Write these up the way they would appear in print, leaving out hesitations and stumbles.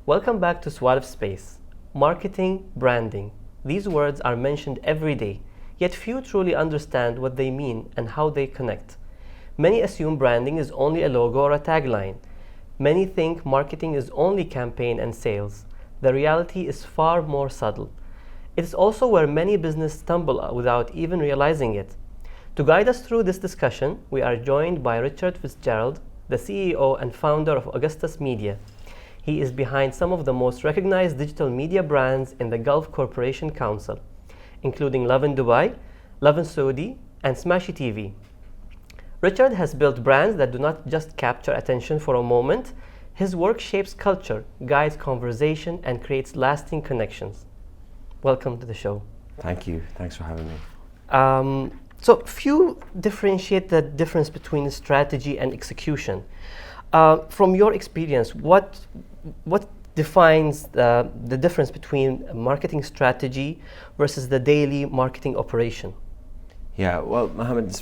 Welcome back to SWOT of Space. Marketing, branding. These words are mentioned every day, yet few truly understand what they mean and how they connect. Many assume branding is only a logo or a tagline. Many think marketing is only campaign and sales. The reality is far more subtle. It is also where many businesses stumble without even realizing it. To guide us through this discussion, we are joined by Richard Fitzgerald, the CEO and founder of Augustus Media. He is behind some of the most recognized digital media brands in the Gulf Corporation Council, including Lovin Dubai, Lovin Saudi, and Smashy TV. Richard has built brands that do not just capture attention for a moment. His work shapes culture, guides conversation, and creates lasting connections. Welcome to the show. Thank you. Thanks for having me. So few differentiate the difference between strategy and execution. From your experience, what defines the difference between a marketing strategy versus the daily marketing operation? Yeah, well, Mohammed,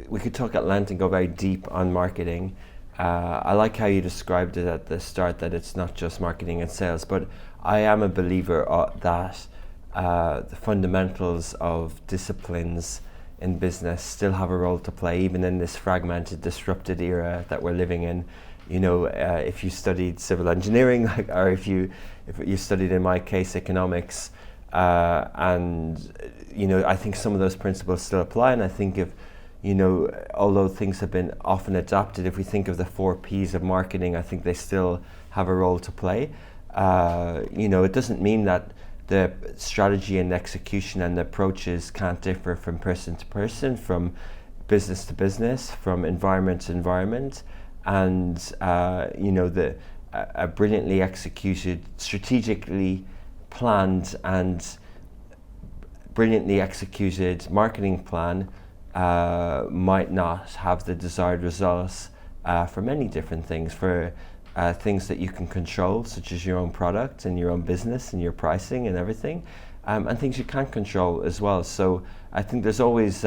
we could talk at length and go very deep on marketing. I like how you described it at the start, that it's not just marketing and sales, but I am a believer that the fundamentals of disciplines in business still have a role to play, even in this fragmented, disrupted era that we're living in. You know, if you studied civil engineering, or if you studied, in my case, economics, and you know, I think some of those principles still apply. And I think although things have been often adapted, if we think of the 4 Ps of marketing, I think they still have a role to play. It doesn't mean that the strategy and execution and the approaches can't differ from person to person, from business to business, from environment to environment. And a brilliantly executed, strategically planned and brilliantly executed marketing plan might not have the desired results for many different things. For things that you can control, such as your own product and your own business and your pricing and everything, and things you can't control as well. So I think there's always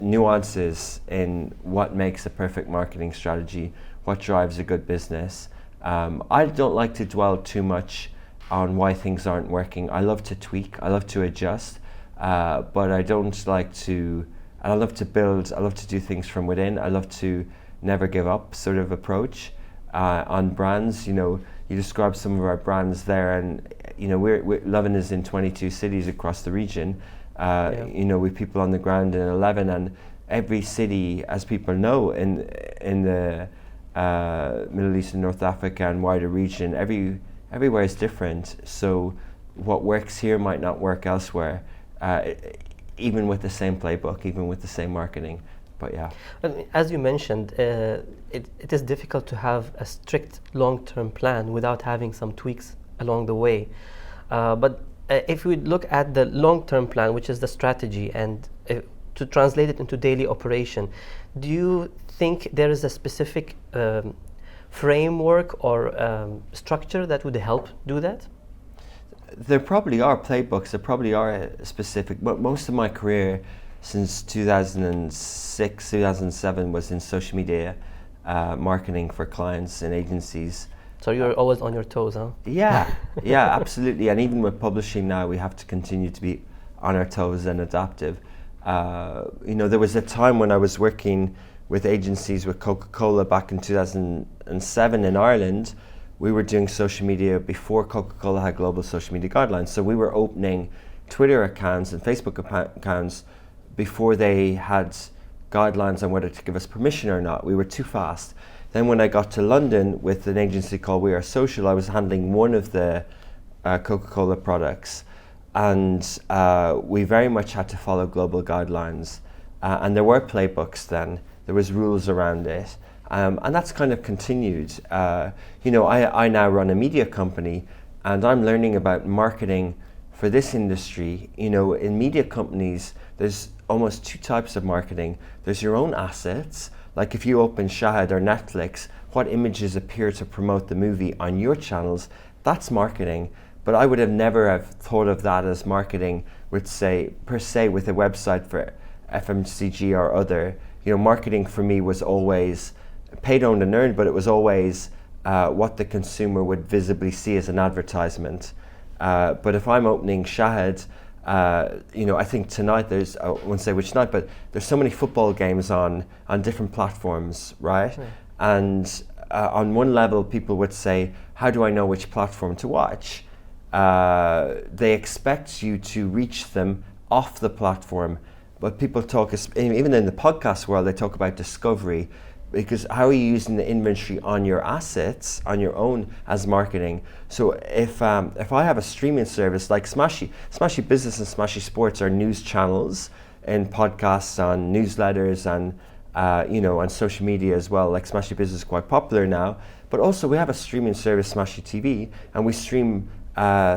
nuances in what makes a perfect marketing strategy, what drives a good business. I don't like to dwell too much on why things aren't working. I love to tweak, I love to adjust, but I don't like to, and I love to build, I love to do things from within. I love to never give up sort of approach on brands. You described some of our brands there, and we're Lovin is in 22 cities across the region. With people on the ground in 11, and every city, as people know, in the Middle East and North Africa and wider region, everywhere is different. So what works here might not work elsewhere, even with the same playbook, even with the same marketing. But yeah. As you mentioned, it is difficult to have a strict long-term plan without having some tweaks along the way. But if we look at the long-term plan, which is the strategy, and to translate it into daily operation, do you think there is a specific framework or structure that would help do that? There probably are playbooks, there probably are specific, but most of my career since 2006, 2007 was in social media marketing for clients and agencies. So you're always on your toes, huh? Yeah, absolutely. And even with publishing now, we have to continue to be on our toes and adaptive. There was a time when I was working with agencies with Coca-Cola back in 2007 in Ireland. We were doing social media before Coca-Cola had global social media guidelines. So we were opening Twitter accounts and Facebook accounts before they had guidelines on whether to give us permission or not. We were too fast. Then when I got to London with an agency called We Are Social, I was handling one of the Coca-Cola products, and we very much had to follow global guidelines. And there were playbooks then, there was rules around it. And that's kind of continued. I now run a media company, and I'm learning about marketing for this industry. In media companies, there's almost 2 types of marketing. There's your own assets, like if you open Shahid or Netflix, what images appear to promote the movie on your channels, that's marketing. But I would have never have thought of that as marketing with, say, per se, with a website for FMCG or other. Marketing for me was always paid, owned and earned, but it was always what the consumer would visibly see as an advertisement. But if I'm opening Shahid, I think tonight I won't say which night, but there's so many football games on different platforms, right? Sure. And on one level, people would say, how do I know which platform to watch? They expect you to reach them off the platform, but people talk, even in the podcast world, they talk about discovery, because how are you using the inventory on your assets, on your own, as marketing? So if I have a streaming service like Smashy Business and Smashy Sports are news channels and podcasts, on newsletters, and on social media as well. Like Smashy Business is quite popular now, but also we have a streaming service, Smashy TV, and we stream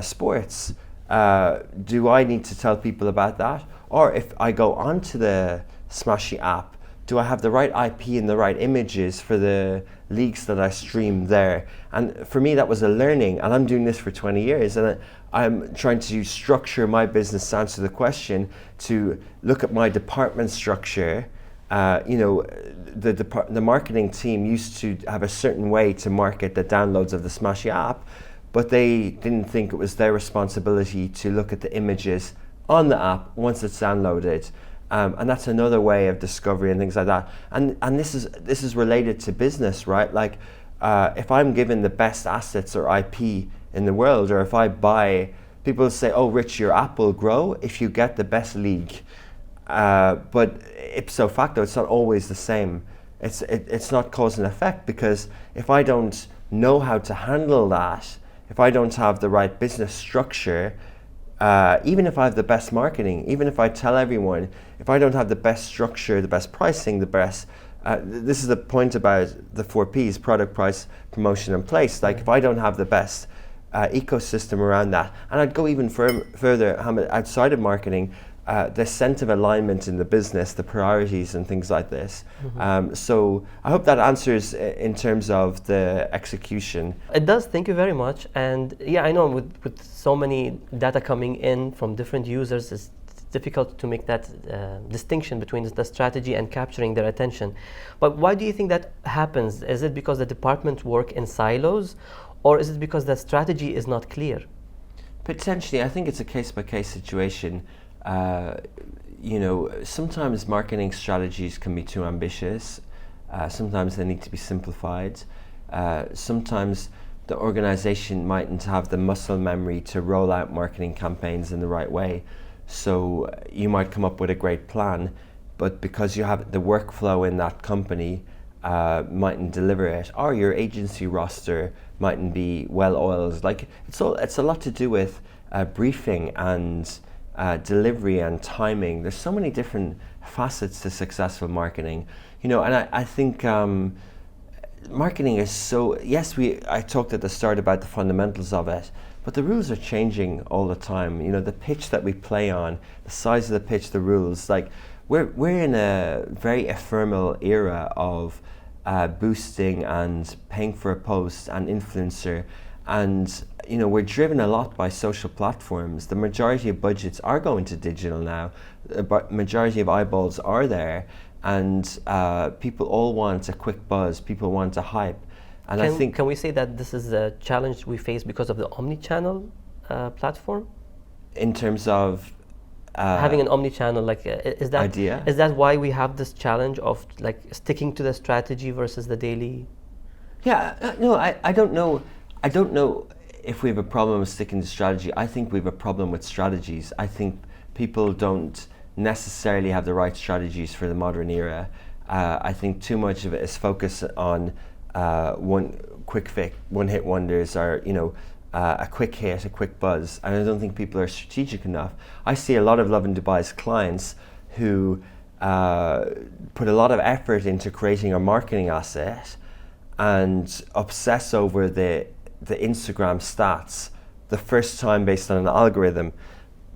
sports. Do I need to tell people about that? Or if I go onto the Smashy app, do I have the right IP and the right images for the leagues that I stream there? And for me, that was a learning, and I'm doing this for 20 years, and I'm trying to structure my business to answer the question, to look at my department structure. The marketing team used to have a certain way to market the downloads of the Smashy app, but they didn't think it was their responsibility to look at the images on the app once it's downloaded. And that's another way of discovery and things like that. And this is related to business, right? Like if I'm given the best assets or IP in the world, or if I buy, people say, oh, Rich, your app will grow if you get the best league. But ipso facto, it's not always the same. It's not cause and effect, because if I don't know how to handle that, if I don't have the right business structure, even if I have the best marketing, even if I tell everyone, if I don't have the best structure, the best pricing, the best, this is the point about the 4 Ps, product, price, promotion, and place. Like if I don't have the best ecosystem around that, and I'd go even further, Hamid, outside of marketing, the sense of alignment in the business, the priorities and things like this. Mm-hmm. So I hope that answers in terms of the execution. It does, thank you very much. And yeah, I know with so many data coming in from different users, it's difficult to make that distinction between the strategy and capturing their attention. But why do you think that happens? Is it because the departments work in silos, or is it because the strategy is not clear? Potentially, I think it's a case-by-case situation. Sometimes marketing strategies can be too ambitious. Sometimes they need to be simplified. Sometimes the organization mightn't have the muscle memory to roll out marketing campaigns in the right way. So you might come up with a great plan, but because you have the workflow in that company mightn't deliver it, or your agency roster mightn't be well oiled. Like it's a lot to do with briefing and delivery and timing. There's so many different facets to successful marketing, and I think marketing is so, yes, I talked at the start about the fundamentals of it, but the rules are changing all the time. The pitch that we play on, the size of the pitch, the rules, like we're in a very ephemeral era of boosting and paying for a post and influencer, and we're driven a lot by social platforms. The majority of budgets are going to digital now. The majority of eyeballs are there, and people all want a quick buzz. People want a hype. And can we say that this is a challenge we face because of the omni-channel platform? In terms of having an omni-channel, is that why we have this challenge of sticking to the strategy versus the daily? Yeah, no, I don't know. I don't know if we have a problem with sticking to strategy. I think we have a problem with strategies. I think people don't necessarily have the right strategies for the modern era. I think too much of it is focused on one quick fix, one hit wonders, or a quick hit, a quick buzz. And I don't think people are strategic enough. I see a lot of Lovin Dubai's clients who put a lot of effort into creating a marketing asset and obsess over the Instagram stats the first time based on an algorithm.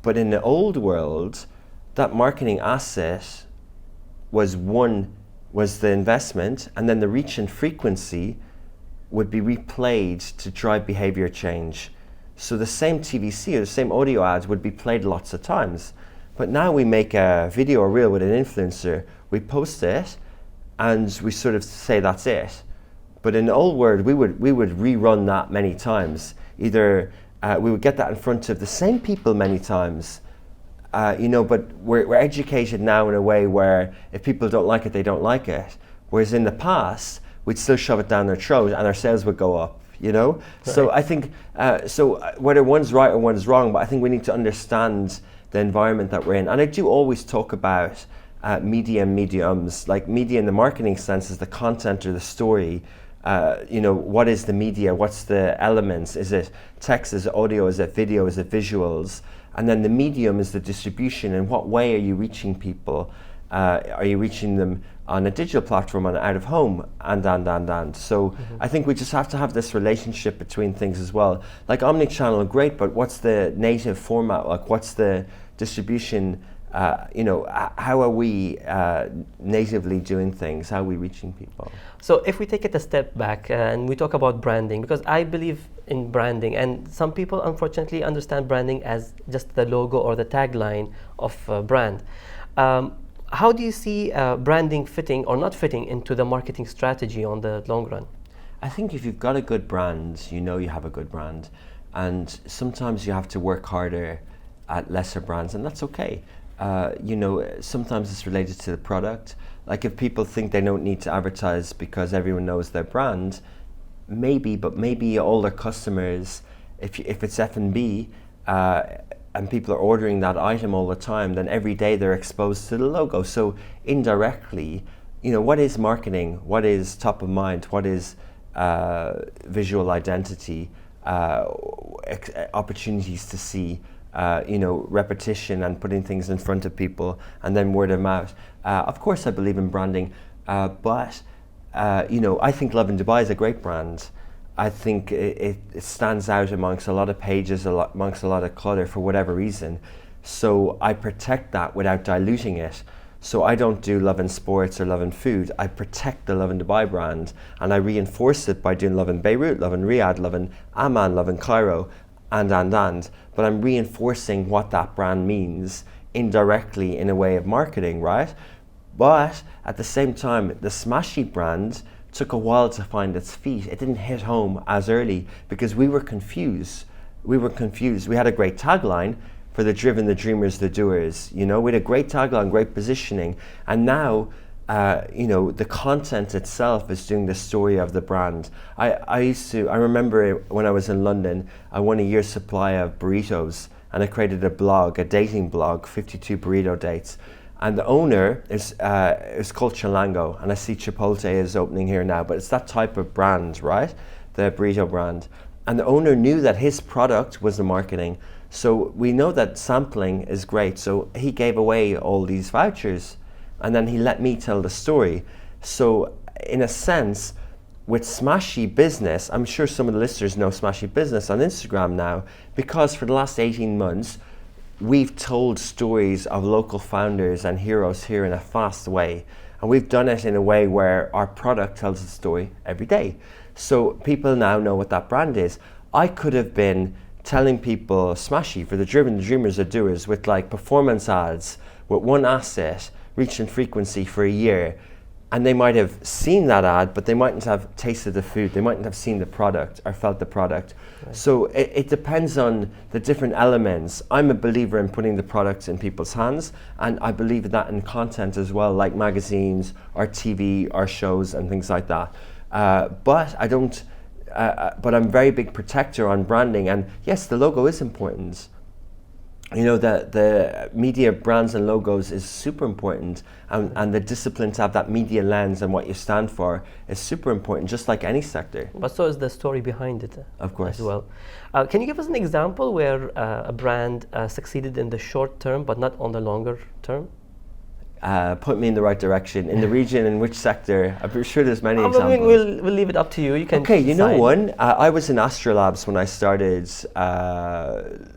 But in the old world, that marketing asset was the investment, and then the reach and frequency would be replayed to drive behavior change. So the same TVC or the same audio ads would be played lots of times. But now we make a video or reel with an influencer, we post it, and we sort of say that's it. But in the old world, we would rerun that many times. Either we would get that in front of the same people many times, but we're educated now in a way where if people don't like it, they don't like it. Whereas in the past, we'd still shove it down their throat and our sales would go up, Right. So I think, whether one's right or one's wrong, but I think we need to understand the environment that we're in. And I do always talk about media and mediums, like media in the marketing sense is the content or the story. What is the media? What's the elements? Is it text? Is it audio? Is it video? Is it visuals? And then the medium is the distribution. In what way are you reaching people? Are you reaching them on a digital platform, on out of home, and. So I think we just have to have this relationship between things as well. Like omnichannel, great, but what's the native format? Like what's the distribution? How are we natively doing things? How are we reaching people? So if we take it a step back and we talk about branding, because I believe in branding, and some people unfortunately understand branding as just the logo or the tagline of a brand. How do you see branding fitting or not fitting into the marketing strategy on the long run? I think if you've got a good brand, you have a good brand. And sometimes you have to work harder at lesser brands, and that's okay. Sometimes it's related to the product. Like if people think they don't need to advertise because everyone knows their brand, maybe all their customers, if it's F&B, and people are ordering that item all the time, then every day they're exposed to the logo. So indirectly, what is marketing? What is top of mind? What is visual identity? Opportunities to see, repetition and putting things in front of people, and then word of mouth. Of course, I believe in branding, but I think Love in Dubai is a great brand. I think it stands out amongst a lot of pages, amongst a lot of clutter for whatever reason. So I protect that without diluting it. So I don't do Love in Sports or Love in Food. I protect the Love in Dubai brand, and I reinforce it by doing Love in Beirut, Love in Riyadh, Love in Amman, Love in Cairo, and. But I'm reinforcing what that brand means indirectly in a way of marketing, right? But at the same time, the Smashy brand took a while to find its feet. It didn't hit home as early because we were confused. We had a great tagline for the driven, the dreamers, the doers. We had a great tagline, great positioning. And now, the content itself is doing the story of the brand. I remember when I was in London, I won a year's supply of burritos, and I created a blog, a dating blog, 52 burrito dates. And the owner is called Chilango, and I see Chipotle is opening here now, but it's that type of brand, right? The burrito brand. And the owner knew that his product was the marketing. So we know that sampling is great. So he gave away all these vouchers, and then he let me tell the story. So in a sense, with Smashy Business, I'm sure some of the listeners know Smashy Business on Instagram now, because for the last 18 months, we've told stories of local founders and heroes here in a fast way. And we've done it in a way where our product tells the story every day. So people now know what that brand is. I could have been telling people Smashy for the driven, the dreamers, the doers with like performance ads with one asset, reach and frequency for a year. And they might have seen that ad, but they mightn't have tasted the food. They mightn't have seen the product or felt the product. Right. So it depends on the different elements. I'm a believer in putting the products in people's hands, and I believe that in content as well, like magazines or TV or shows and things like that. But I'm a very big protector on branding. And yes, the logo is important. The media brands and logos is super important, and the discipline to have that media lens and what you stand for is super important, just like any sector. But so is the story behind it, of course, as well. Can you give us an example where a brand succeeded in the short term but not on the longer term? Put me in the right direction. In the region, in which sector? I'm sure there's many examples. We'll leave it up to you. You can Okay, decide. You know one? I was in Astrolabs when I started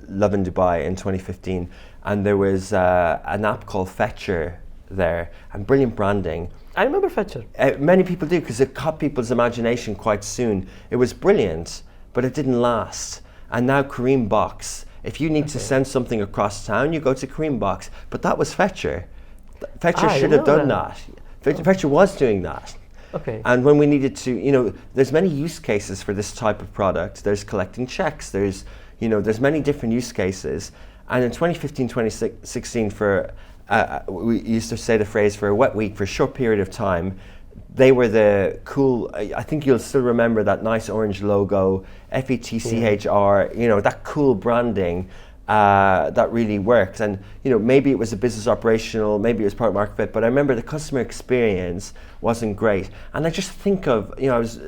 Love in Dubai in 2015, and there was an app called Fetcher there, and brilliant branding. I remember Fetcher. Many people do, because it caught people's imagination quite soon. It was brilliant, but it didn't last. And now Kareem Box. If you need to send something across town, you go to Kareem Box. But that was Fetcher. Fetcher should have done that. Fetcher was doing that. Okay. And when we needed to, there's many use cases for this type of product. There's collecting checks. There's many different use cases. And in 2015, 2016, we used to say the phrase for a wet week, for a short period of time, they were the cool, I think you'll still remember that nice orange logo, FETCHR, that cool branding that really worked. And maybe it was a business operational, maybe it was product market fit, but I remember the customer experience wasn't great. And I just think of, I was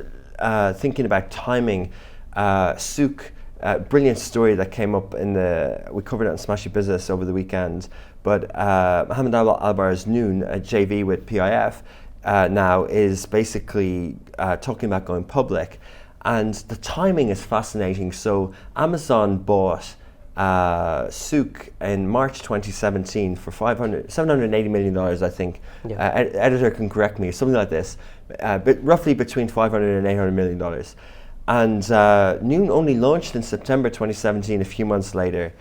thinking about timing. Souk, brilliant story that came up we covered it on Smashy Business over the weekend, but Mohammed Al-Bar's Noon, a JV with PIF, now is basically talking about going public. And the timing is fascinating. So Amazon bought Souk in March 2017 for $780 million, I think. Yeah. Editor can correct me, something like this, but roughly between $500 and $800 million. And Noon only launched in September 2017, a few months later,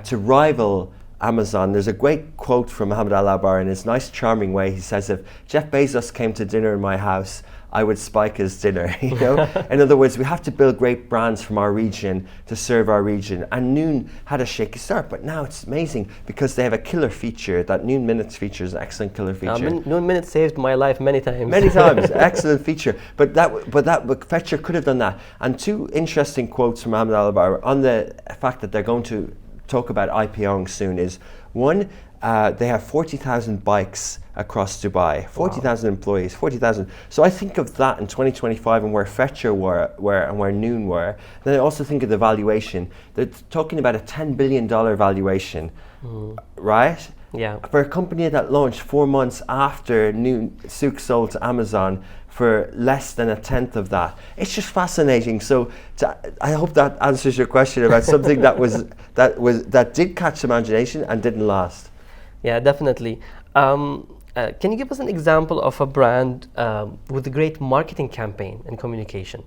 to rival Amazon. There's a great quote from Mohammed Al-Abar in his nice, charming way. He says, if Jeff Bezos came to dinner in my house, I would spike his dinner. In other words, we have to build great brands from our region to serve our region. And Noon had a shaky start, but now it's amazing because they have a killer feature. That Noon Minutes feature is an excellent killer feature. Noon Minutes saved my life many times. Many times, excellent feature. But Fetcher could have done that. And two interesting quotes from Mohammed Al-Abar on the fact that they're going to talk about IPOing soon is, one, they have 40,000 bikes across Dubai, 40,000 employees, 40,000. So I think of that in 2025 and where Fetcher were and where Noon were. Then I also think of the valuation. They're talking about a $10 billion valuation, right? Yeah. For a company that launched 4 months after Souk sold to Amazon for less than a tenth of that. It's just fascinating. So I hope that answers your question about something that did catch imagination and didn't last. Yeah, definitely. Can you give us an example of a brand with a great marketing campaign and communication?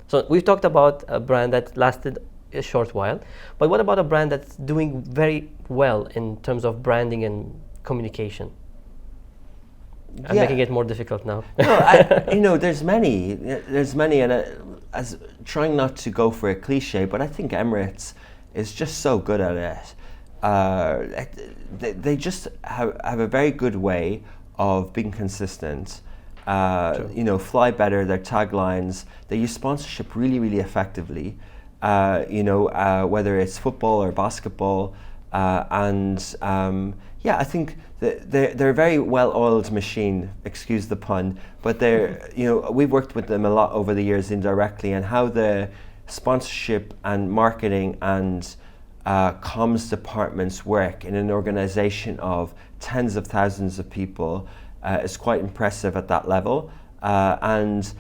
So we've talked about a brand that lasted a short while, but what about a brand that's doing very well in terms of branding and communication? I'm making it more difficult now. No, there's many, and as trying not to go for a cliche, but I think Emirates is just so good at it. They just have a very good way of being consistent. Fly better, their taglines. They use sponsorship really, really effectively. Whether it's football or basketball, I think they're a very well-oiled machine. Excuse the pun, but we've worked with them a lot over the years indirectly, and how the sponsorship and marketing and comms departments work in an organization of tens of thousands of people is quite impressive at that level. The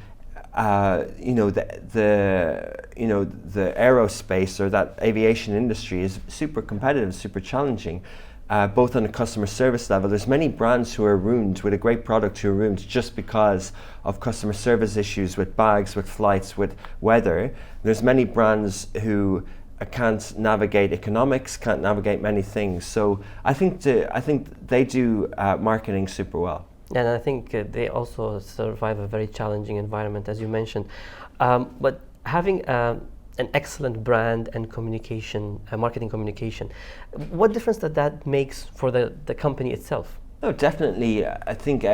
aerospace or that aviation industry is super competitive, super challenging, both on a customer service level. There's many brands who are ruined with a great product who are ruined just because of customer service issues with bags, with flights, with weather. There's many brands who can't navigate economics, can't navigate many things. So I think they do marketing super well. And I think they also survive a very challenging environment, as you mentioned. But having an excellent brand and communication, marketing communication, what difference that makes for the company itself? No, definitely. I think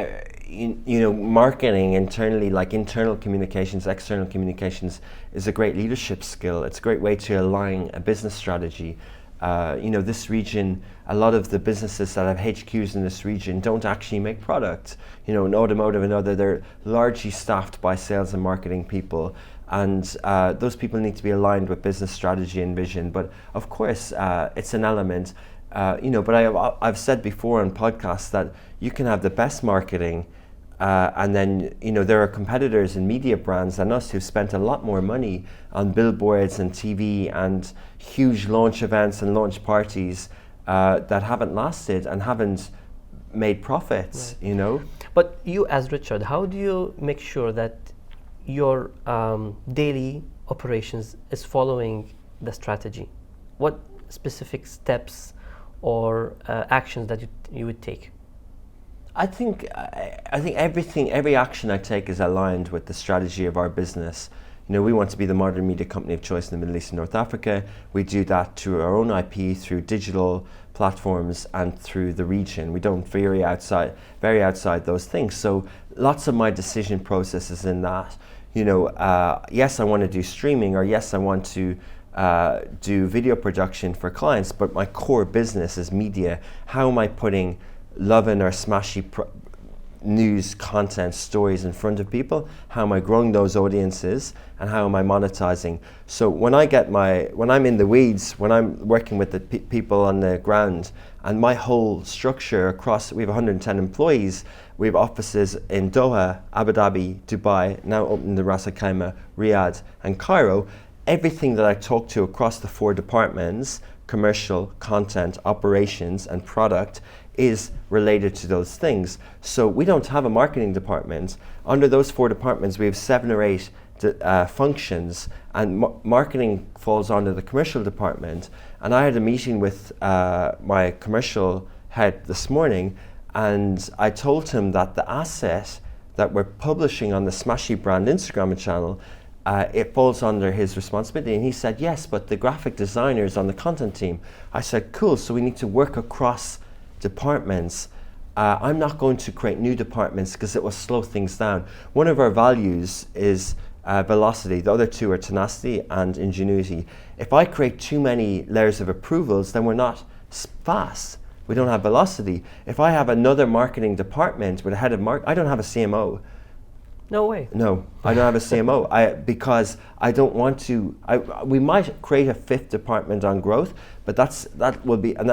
marketing internally, like internal communications, external communications, is a great leadership skill. It's a great way to align a business strategy. This region, a lot of the businesses that have HQs in this region don't actually make products. In automotive and other, they're largely staffed by sales and marketing people. And those people need to be aligned with business strategy and vision. But of course, it's an element. But I've said before on podcasts that you can have the best marketing, and then there are competitors and media brands than us who've spent a lot more money on billboards and TV and huge launch events and launch parties that haven't lasted and haven't made profits, Right. you know. But you, as Richard, how do you make sure that your daily operations is following the strategy? What specific steps or actions that you would take? I think every action I take is aligned with the strategy of our business. You know, we want to be the modern media company of choice in the Middle East and North Africa. We do that through our own IP, through digital platforms, and through the region. We don't vary outside those things. So lots of my decision process is in that. You know, yes, I want to do streaming, or yes, I want to do video production for clients, but my core business is media. How am I putting loving or smashy news, content, stories in front of people? How am I growing those audiences, and how am I monetizing? So when I'm in the weeds, when I'm working with the people on the ground, and my whole structure across, we have 110 employees, we have offices in Doha, Abu Dhabi, Dubai, now open in Ras Al Khaimah, Riyadh, and Cairo. Everything that I talk to across the 4 departments, commercial, content, operations, and product, is related to those things. So we don't have a marketing department. Under those 4 departments, we have 7 or 8 functions, and marketing falls under the commercial department. And I had a meeting with my commercial head this morning, and I told him that the asset that we're publishing on the Smashy brand Instagram channel, it falls under his responsibility. And he said, yes, but the graphic designer is on the content team. I said, cool, so we need to work across departments. I'm not going to create new departments because it will slow things down. One of our values is velocity. The other 2 are tenacity and ingenuity. If I create too many layers of approvals, then we're not fast. We don't have velocity. If I have another marketing department with a head of I don't have a CMO. No way. No, I don't have a CMO. Because I don't want to. We might create a 5th department on growth, but that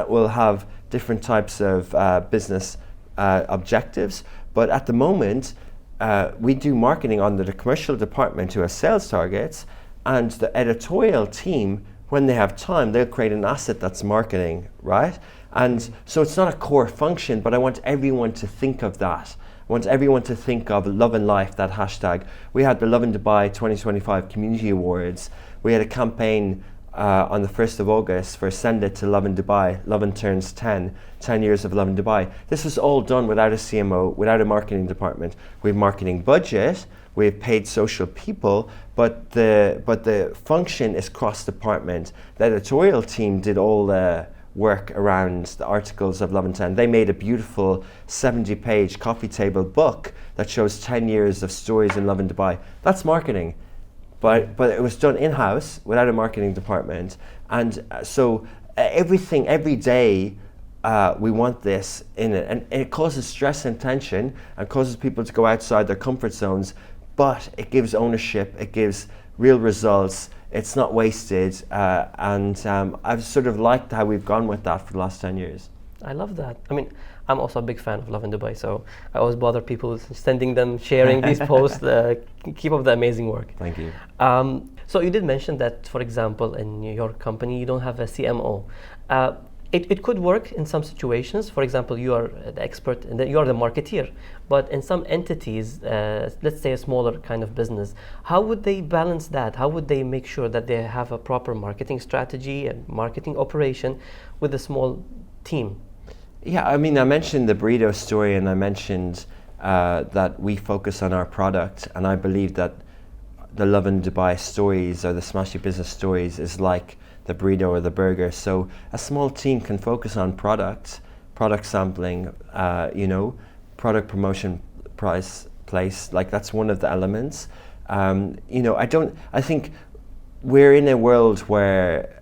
will have different types of business objectives. But at the moment, we do marketing under the commercial department who has sales targets, and the editorial team, when they have time, they'll create an asset that's marketing, right? And so it's not a core function, but I want everyone to think of that. I want everyone to think of Love and Life, that hashtag. We had the Love in Dubai 2025 Community Awards. We had a campaign on the 1st of August for Send It to Love in Dubai. Love and Turns 10 years of Love in Dubai. This was all done without a CMO, without a marketing department. We have marketing budget, we have paid social people, but the function is cross-department. The editorial team did all the work around the articles of Love and 10. They made a beautiful 70-page coffee table book that shows 10 years of stories in Love in Dubai. That's marketing. But it was done in-house without a marketing department. And so everything, every day, we want this in it. And it causes stress and tension and causes people to go outside their comfort zones, but it gives ownership, it gives real results, it's not wasted. And I've sort of liked how we've gone with that for the last 10 years. I love that. I mean, I'm also a big fan of Love in Dubai, so I always bother people with sending them, sharing these posts. Keep up the amazing work. Thank you. So you did mention that, for example, in your company, you don't have a CMO. It could work in some situations. For example, you are the expert, and you are the marketeer. But in some entities, let's say a smaller kind of business, how would they balance that? How would they make sure that they have a proper marketing strategy and marketing operation with a small team? Yeah, I mean, I mentioned the burrito story, and I mentioned that we focus on our product, and I believe that the Love in Dubai stories or the Smashy Business stories is like the burrito or the burger. So a small team can focus on product sampling, product promotion, place. Like that's one of the elements. I think we're in a world where,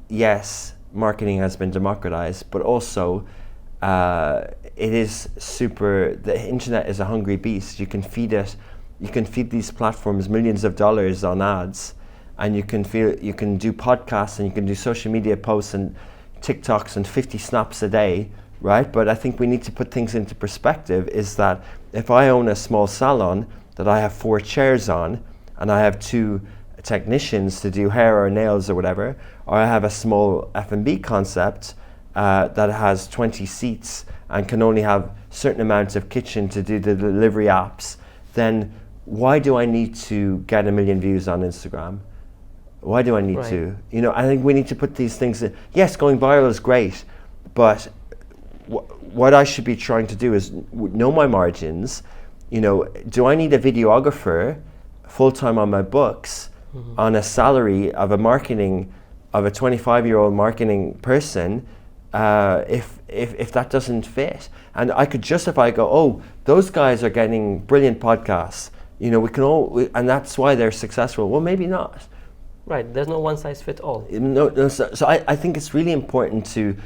yes, marketing has been democratized, but also it is the internet is a hungry beast. You can feed these platforms millions of dollars on ads, and you can do podcasts, and you can do social media posts and TikToks and 50 snaps a day, right? But I think we need to put things into perspective, is that if I own a small salon that I have 4 chairs on, and I have 2 technicians to do hair or nails or whatever, or I have a small F&B concept that has 20 seats and can only have certain amounts of kitchen to do the delivery apps, then why do I need to get 1 million views on Instagram? Why do I need to? You know, I think we need to put these things in. Yes, going viral is great, but what I should be trying to do is know my margins. You know, do I need a videographer full-time on my books on a salary of a 25-year-old marketing person if that doesn't fit? And I could justify, those guys are getting brilliant podcasts. You know, and that's why they're successful. Well, maybe not. Right, there's no one size fit all. No, so I think it's really important to,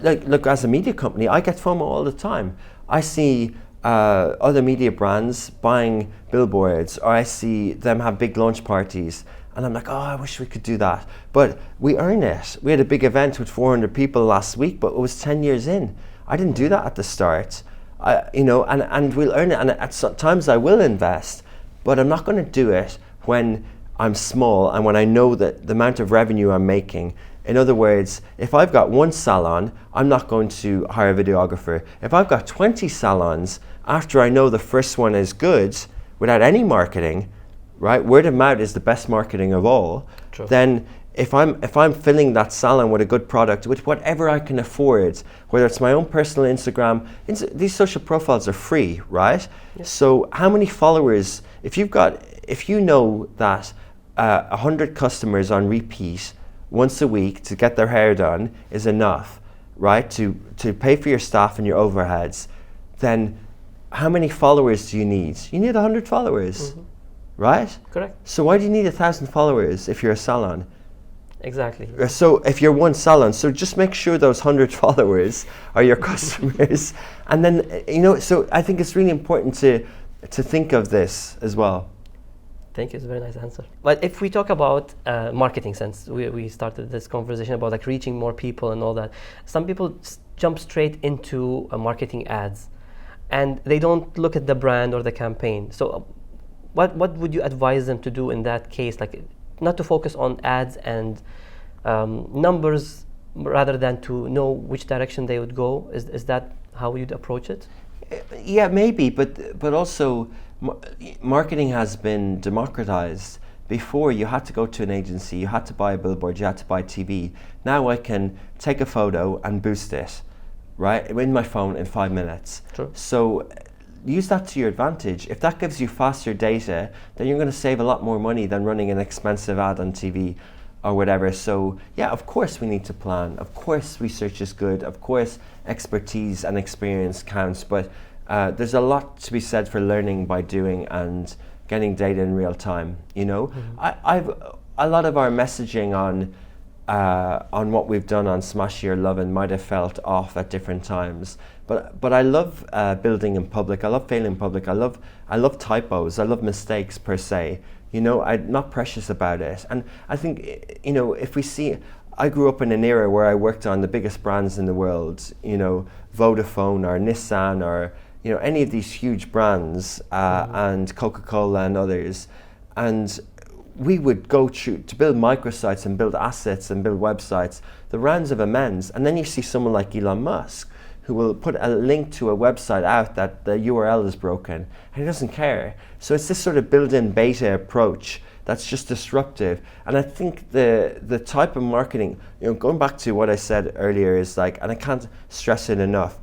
look, as a media company, I get FOMO all the time. I see other media brands buying billboards, or I see them have big launch parties, and I'm like, I wish we could do that. But we earn it. We had a big event with 400 people last week, but it was 10 years in. I didn't do that at the start. And we'll earn it, and at times I will invest, but I'm not going to do it when I'm small and when I know that the amount of revenue I'm making. In other words, if I've got one salon, I'm not going to hire a videographer. If I've got 20 salons, after I know the first one is good, without any marketing, right? Word of mouth is the best marketing of all. True. Then if I'm filling that salon with a good product, with whatever I can afford, whether it's my own personal Instagram, these social profiles are free, right? Yes. So how many followers, if you know that 100 customers on repeat once a week to get their hair done is enough, right? To pay for your staff and your overheads, then how many followers do you need? You need 100 followers, right? Correct. So why do you need 1,000 followers if you're a salon? Exactly. So if you're one salon, so just make sure those 100 followers are your customers. And then, so I think it's really important to think of this as well. Thank you, it's a very nice answer. But if we talk about marketing, since we started this conversation about like reaching more people and all that, some people jump straight into marketing ads and they don't look at the brand or the campaign. So what would you advise them to do in that case? Like, not to focus on ads and numbers rather than to know which direction they would go? Is that how you'd approach it? Yeah, maybe, but also marketing has been democratized. Before, you had to go to an agency, you had to buy a billboard, you had to buy TV. Now I can take a photo and boost it, right, in my phone in 5 minutes. True. So use that to your advantage. If that gives you faster data, then you're going to save a lot more money than running an expensive ad on TV or whatever. So yeah, of course we need to plan. Of course research is good. Of course expertise and experience counts. But there's a lot to be said for learning by doing and getting data in real time. I've a lot of our messaging on what we've done on Smash Your Lovin' might have felt off at different times. But I love building in public. I love failing in public. I love typos. I love mistakes per se. I'm not precious about it. And I think, if we see, I grew up in an era where I worked on the biggest brands in the world, Vodafone or Nissan or, any of these huge brands and Coca-Cola and others. And we would go through to build microsites and build assets and build websites, the rounds of amends. And then you see someone like Elon Musk, who will put a link to a website out that the URL is broken, and he doesn't care. So it's this sort of built-in beta approach that's just disruptive. And I think the type of marketing, going back to what I said earlier, is like, and I can't stress it enough,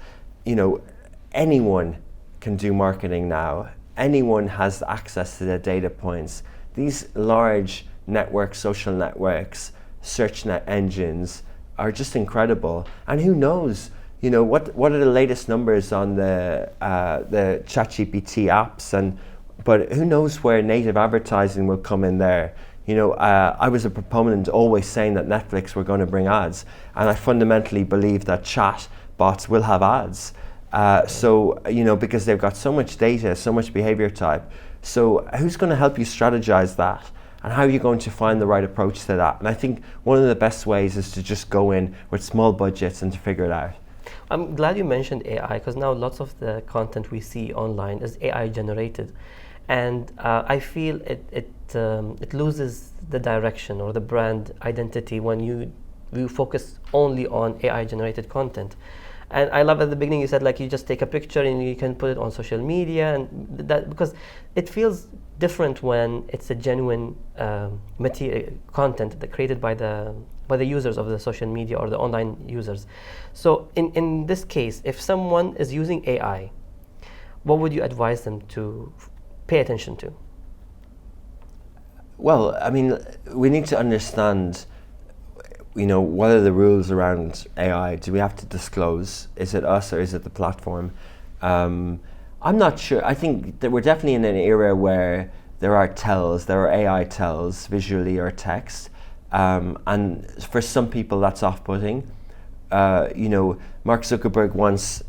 anyone can do marketing now. Anyone has access to the data points. These large networks, social networks, search net engines are just incredible. And who knows, what are the latest numbers on the ChatGPT apps, but who knows where native advertising will come in there. I was a proponent always saying that Netflix were going to bring ads, and I fundamentally believe that chat bots will have ads. Because they've got so much data, so much behavior type. So who's going to help you strategize that? And how are you going to find the right approach to that? And I think one of the best ways is to just go in with small budgets and to figure it out. I'm glad you mentioned AI, because now lots of the content we see online is AI generated. And I feel it loses the direction or the brand identity when you focus only on AI generated content. And I love at the beginning you said like you just take a picture and you can put it on social media, and that because it feels different when it's a genuine material content that created by the users of the social media or the online users. So in this case, if someone is using AI, what would you advise them to pay attention to? Well, I mean, we need to understand, what are the rules around AI? Do we have to disclose? Is it us or is it the platform? I'm not sure. I think that we're definitely in an era where there are AI tells, visually or text, and for some people that's off-putting. Mark Zuckerberg wants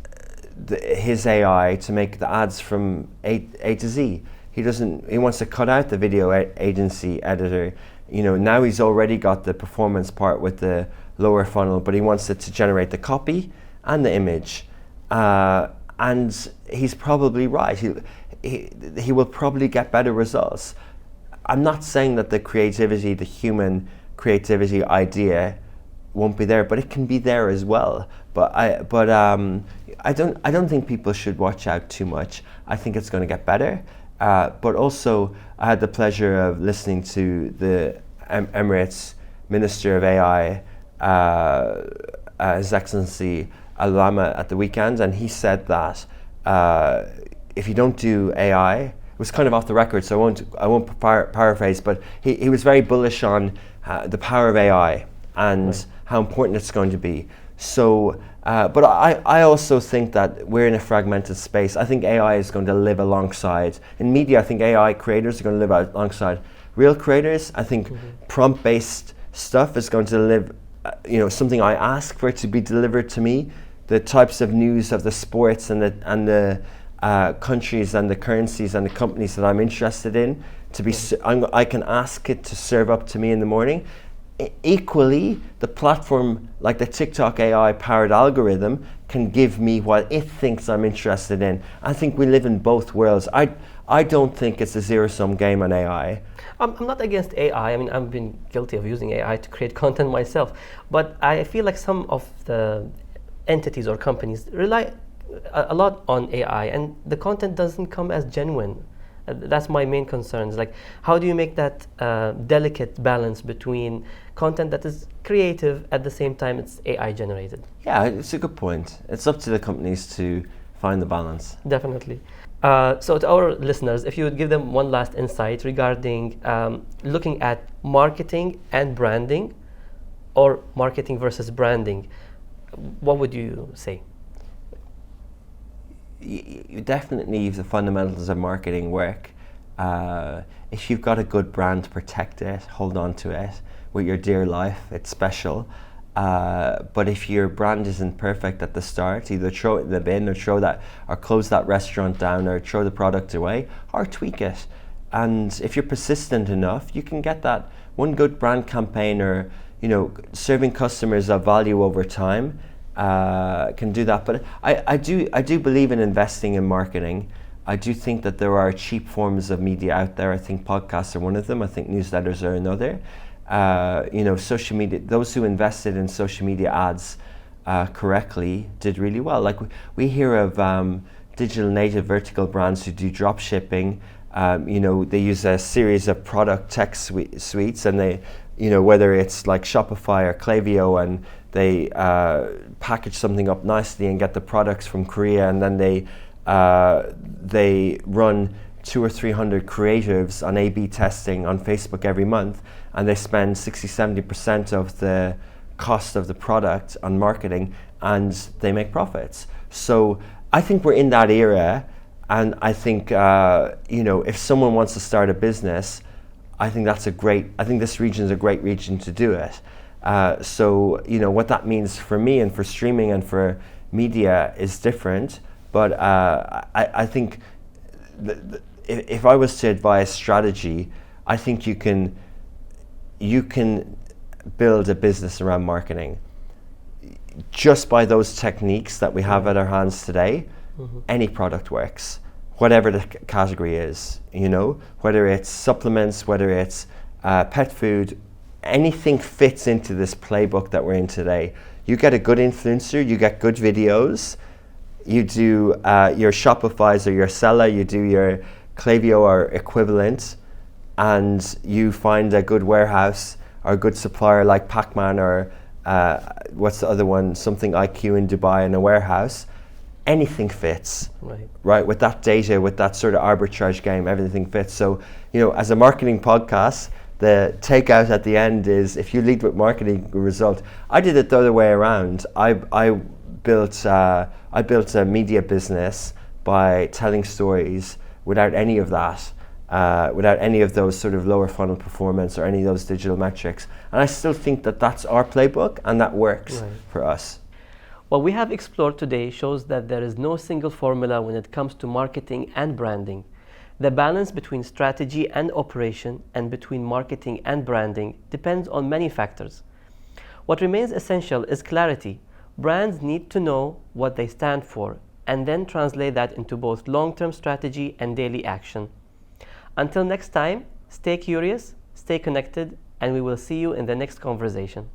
his AI to make the ads from A to Z. He wants to cut out the video agency editor. Now he's already got the performance part with the lower funnel, but he wants it to generate the copy and the image. And he's probably right. He will probably get better results. I'm not saying that the human creativity idea won't be there, but it can be there as well. But I don't think people should watch out too much. I think it's going to get better. But also, I had the pleasure of listening to the Emirates Minister of AI, His Excellency Al-Lama, at the weekend, and he said that if you don't do AI, it was kind of off the record, so I won't paraphrase, but he was very bullish on the power of AI and how important it's going to be. So, but I also think that we're in a fragmented space. I think AI is going to live alongside, in media, I think AI creators are going to live alongside real creators. I think prompt-based stuff is going to live, something I ask for it to be delivered to me. The types of news of the sports and the countries and the currencies and the companies that I'm interested in, I can ask it to serve up to me in the morning. Equally, the platform, like the TikTok AI-powered algorithm, can give me what it thinks I'm interested in. I think we live in both worlds. I don't think it's a zero-sum game on AI. I'm not against AI. I mean, I've been guilty of using AI to create content myself. But I feel like some of the entities or companies rely a lot on AI, and the content doesn't come as genuine. That's my main concern. Like, how do you make that delicate balance between content that is creative at the same time it's AI generated? Yeah, it's a good point. It's up to the companies to find the balance. Definitely. So to our listeners, if you would give them one last insight regarding looking at marketing and branding, or marketing versus branding, what would you say? You definitely need the fundamentals of marketing work. If you've got a good brand, protect it, hold on to it with your dear life. It's special. But if your brand isn't perfect at the start, either throw it in the bin or close that restaurant down, or throw the product away, or tweak it. And if you're persistent enough, you can get that one good brand campaign, or serving customers of value over time. Can do that. But I do believe in investing in marketing. I do think that there are cheap forms of media out there. I think podcasts are one of them. I think newsletters are another. Social media, those who invested in social media ads correctly did really well. Like we hear of digital native vertical brands who do drop shipping. They use a series of product tech suites, and they, whether it's like Shopify or Klaviyo, and they package something up nicely and get the products from Korea, and then they run 200 or 300 creatives on A/B testing on Facebook every month, and they spend 60-70% of the cost of the product on marketing, and they make profits. So I think we're in that era, and I think if someone wants to start a business, I think this region is a great region to do it. So what that means for me and for streaming and for media is different, but I think if I was to advise strategy, I think you can build a business around marketing just by those techniques that we have at our hands today. Any product works, whatever the category is, whether it's supplements, whether it's pet food, anything fits into this playbook that we're in today. You get a good influencer, you get good videos, you do your Shopify's or your seller, you do your Klaviyo or equivalent, and you find a good warehouse or a good supplier like Pacman or what's the other one, something IQ in Dubai in a warehouse. Anything fits, right? With that data, with that sort of arbitrage game, everything fits. So, as a marketing podcast, the takeout at the end is, if you lead with marketing, result. I did it the other way around. I built a media business by telling stories without any of that, without any of those sort of lower funnel performance or any of those digital metrics. And I still think that that's our playbook and that works for us. What we have explored today shows that there is no single formula when it comes to marketing and branding. The balance between strategy and operation and between marketing and branding depends on many factors. What remains essential is clarity. Brands need to know what they stand for and then translate that into both long-term strategy and daily action. Until next time, stay curious, stay connected, and we will see you in the next conversation.